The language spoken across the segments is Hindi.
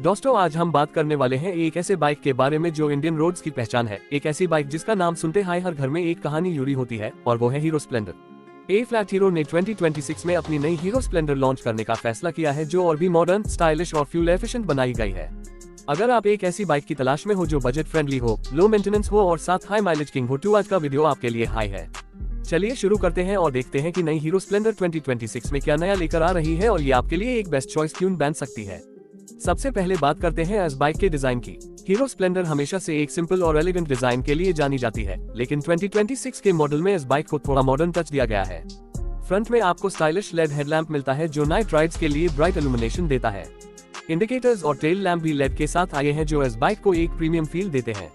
दोस्तों आज हम बात करने वाले हैं एक ऐसे बाइक के बारे में जो इंडियन रोड्स की पहचान है। एक ऐसी बाइक जिसका नाम सुनते ही हर घर में एक कहानी जुड़ी होती है और वो है हीरो स्प्लेंडर। ए फ्लैट हीरो ने 2026 में अपनी नई हीरो स्प्लेंडर लॉन्च करने का फैसला किया है जो और भी मॉडर्न, स्टाइलिश और फ्यूल एफिशिएंट बनाई गई है। अगर आप एक ऐसी बाइक की तलाश में हो जो बजट फ्रेंडली हो, लो मेंटेनेंस हो और साथ हाई माइलेज किंग हो तो आज का वीडियो आपके लिए हाई है। चलिए शुरू करते हैं और देखते हैं कि नई हीरो स्प्लेंडर 2026 में क्या नया लेकर आ रही है और ये आपके लिए एक बेस्ट चॉइस क्यों बन सकती है। सबसे पहले बात करते हैं इस बाइक के डिजाइन की। हीरो स्प्लेंडर हमेशा से एक सिंपल और एलिगेंट डिजाइन के लिए जानी जाती है, लेकिन 2026 के मॉडल में इस बाइक को थोड़ा मॉडर्न टच दिया गया है। फ्रंट में आपको स्टाइलिश लेड हेडलैम्प मिलता है जो नाइट राइड्स के लिए ब्राइट इल्यूमिनेशन देता है। इंडिकेटर्स और टेल लैम्प भी लेड के साथ आए हैं जो इस बाइक को एक प्रीमियम फील देते हैं।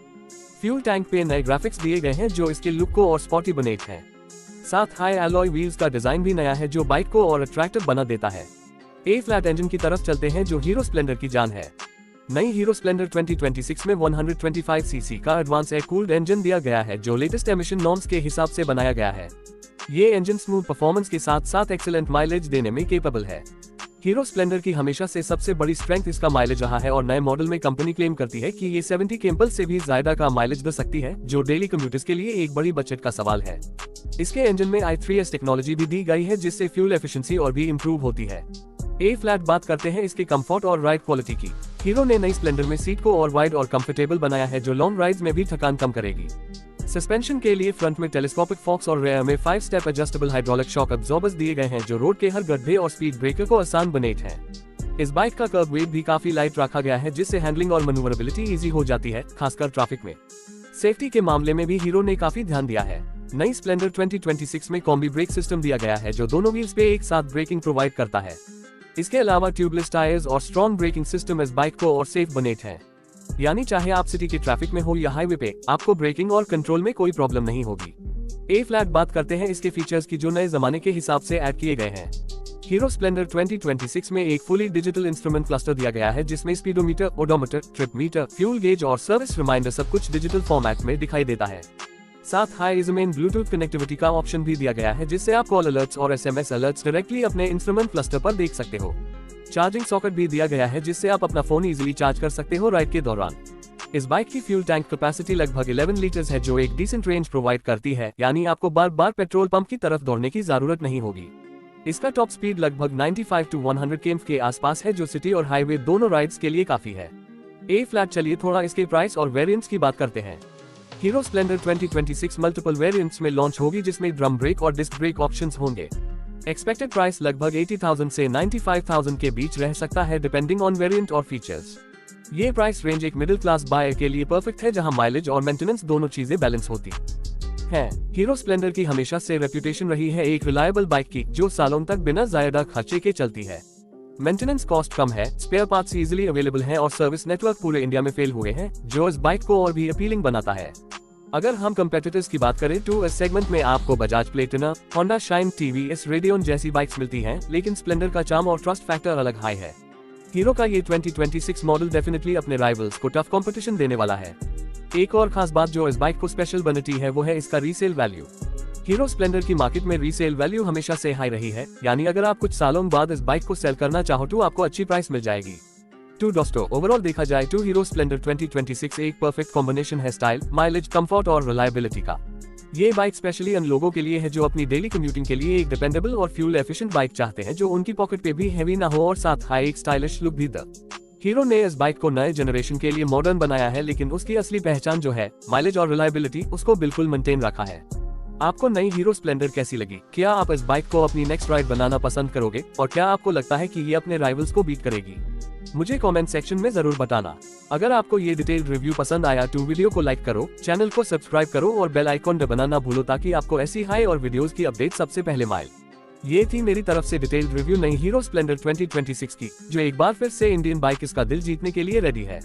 फ्यूल टैंक पे नए ग्राफिक्स दिए गए हैं जो इसके लुक को और स्पॉटी बनाते हैं। साथ हाई एलॉय व्हील्स का डिजाइन भी नया है जो बाइक को और अट्रैक्टिव बना देता है। ए फ्लैट इंजन की तरफ चलते हैं जो हीरो स्प्लेंडर की जान है। नई हीरो स्प्लेंडर 2026 में 125 सीसी का एडवांस एयर कूल्ड इंजन दिया गया है जो लेटेस्ट एमिशन नॉर्म्स के हिसाब से बनाया गया है। ये इंजन स्मूथ परफॉर्मेंस के साथ साथ एक्सीलेंट माइलेज देने में केपेबल है। हीरो स्प्लेंडर की हमेशा से सबसे बड़ी स्ट्रेंथ इसका माइलेज रहा है और नए मॉडल में कंपनी क्लेम करती है कि ये 70 केम्पल से भी ज्यादा का माइलेज दे सकती है जो डेली कम्यूटर्स के लिए एक बड़ी बजट का सवाल है। इसके इंजन में i3S टेक्नोलॉजी भी दी गई है जिससे फ्यूल एफिशिएंसी और भी इम्प्रूव होती है। ए फ्लैट बात करते हैं इसके कंफर्ट और राइड क्वालिटी की। हीरो ने नई स्प्लेंडर में सीट को और वाइड और कंफर्टेबल बनाया है जो लॉन्ग राइड्स में भी थकान कम करेगी। सस्पेंशन के लिए फ्रंट में टेलीस्कोपिक फॉक्स और रेयर में 5 step adjustable hydraulic shock absorbers दिए गए हैं जो रोड के हर गड्ढे और स्पीड ब्रेकर को आसान बनाते हैं। इस बाइक का कर्व वेट भी काफी लाइट रखा गया है जिससे हैंडलिंग और मैन्युवरेबिलिटी इजी हो जाती है, खासकर ट्रैफिक में। सेफ्टी के मामले में भी हीरो ने काफी ध्यान दिया है। नई स्प्लेंडर 2026 में कॉम्बी ब्रेक सिस्टम दिया गया है जो दोनों व्हील्स पे एक साथ ब्रेकिंग प्रोवाइड करता है। इसके अलावा ट्यूबलेस टायर्स और स्ट्रॉन्ग ब्रेकिंग सिस्टम इस बाइक को और सेफ बनाते हैं, यानी चाहे आप सिटी के ट्रैफिक में हो या हाईवे पे, आपको ब्रेकिंग और कंट्रोल में कोई प्रॉब्लम नहीं होगी। ए फ्लैट बात करते हैं इसके फीचर्स की जो नए जमाने के हिसाब से ऐड किए गए हैं। हीरो स्प्लेंडर 2026 में एक फुली डिजिटल इंस्ट्रूमेंट क्लस्टर दिया गया है जिसमें speedometer, odometer, trip meter, fuel gauge और सर्विस रिमाइंडर सब कुछ डिजिटल फॉर्मेट में दिखाई देता है। साथ हाई इजमेन ब्लूटूथ कनेक्टिविटी का ऑप्शन भी दिया गया है जिससे आप कॉल अलर्ट्स और SMS अलर्ट्स डायरेक्टली अपने इंस्ट्रूमेंट क्लस्टर पर देख सकते हो। चार्जिंग सॉकेट भी दिया गया है जिससे आप अपना फोन इजीली चार्ज कर सकते हो राइड के दौरान। इस बाइक की फ्यूल टैंक कैपेसिटी लगभग 11 लीटर्स है जो एक डिसेंट रेंज प्रोवाइड करती है, यानी आपको बार बार पेट्रोल पंप की तरफ दौड़ने की जरूरत नहीं होगी। इसका टॉप स्पीड लगभग 95 to 100 km के आसपास है जो सिटी और हाईवे दोनों राइड्स के लिए काफी है। ए फ्लैट चलिए थोड़ा इसके प्राइस और वेरिएंट्स की बात करते हैं। हीरो स्प्लेंडर 2026 मल्टीपल वेरिएंट्स में लॉन्च होगी जिसमें ड्रम ब्रेक और डिस्क ब्रेक ऑप्शंस होंगे। एक्सपेक्टेड प्राइस लगभग 80,000 से 95,000 के बीच रह सकता है डिपेंडिंग ऑन वेरिएंट और फीचर्स। ये प्राइस रेंज एक मिडिल क्लास बायर के लिए परफेक्ट है जहां माइलेज और मेंटेनेंस दोनों चीजें बैलेंस होती है। हीरो स्प्लेंडर की हमेशा से रेप्यूटेशन रही है एक रिलायबल बाइक की जो सालों तक बिना ज्यादा खर्चे के चलती है। मेंटेनेंस कॉस्ट कम है, स्पेयर पार्ट्स इजीली अवेलेबल हैं और सर्विस नेटवर्क पूरे इंडिया में फेल हुए हैं जो इस बाइक को और भी अपीलिंग बनाता है। अगर हम कंपेटिटर्स की बात करें तो इस सेगमेंट में आपको Bajaj Platina, Honda shine, TVS radian जैसी बाइक्स मिलती हैं, लेकिन स्प्लेंडर का चार्म और ट्रस्ट फैक्टर अलग हाई है। हीरो का ये 2026 मॉडल डेफिनेटली अपने राइवल्स को टफ कंपटीशन देने वाला है। एक और खास बात जो इस बाइक को स्पेशल बनाती है वो है इसका रीसेल वैल्यू। हीरो स्प्लेंडर की मार्केट में रीसेल वैल्यू हमेशा से हाई रही है, यानी अगर आप कुछ सालों बाद इस बाइक को सेल करना चाहो तो आपको अच्छी प्राइस मिल जाएगी। तो दोस्तों ओवरऑल देखा जाए तो हीरो स्प्लेंडर 2026 एक परफेक्ट कॉम्बिनेशन है स्टाइल, माइलेज, कंफर्ट और रिलायबिलिटी का। ये बाइक स्पेशली उन लोगों के लिए है जो अपनी डेली कम्यूटिंग के लिए एक डिपेंडेबल और फ्यूल एफिशिएंट बाइक चाहते हैं जो उनकी पॉकेट पे भी हैवी ना हो और साथ हाई एक स्टाइलिश लुक भी दे। हीरो ने इस बाइक को नए जनरेशन के लिए मॉडर्न बनाया है, लेकिन उसकी असली पहचान जो है माइलेज और रिलायबिलिटी उसको बिल्कुल मेंटेन रखा है। आपको नई हीरो स्प्लेंडर कैसी लगी? क्या आप इस बाइक को अपनी नेक्स्ट राइड बनाना पसंद करोगे और क्या आपको लगता है कि ये अपने राइवल्स को बीट करेगी? मुझे कमेंट सेक्शन में जरूर बताना। अगर आपको ये डिटेल्ड रिव्यू पसंद आया तो वीडियो को लाइक करो, चैनल को सब्सक्राइब करो और बेल आइकॉन दबाना ना भूलो ताकि आपको ऐसी हाई और वीडियोस की अपडेट सबसे पहले मिले। ये थी मेरी तरफ से डिटेल्ड रिव्यू नई हीरो स्प्लेंडर 2026 की, जो एक बार फिर से इंडियन बाइक इसका दिल जीतने के लिए रेडी है।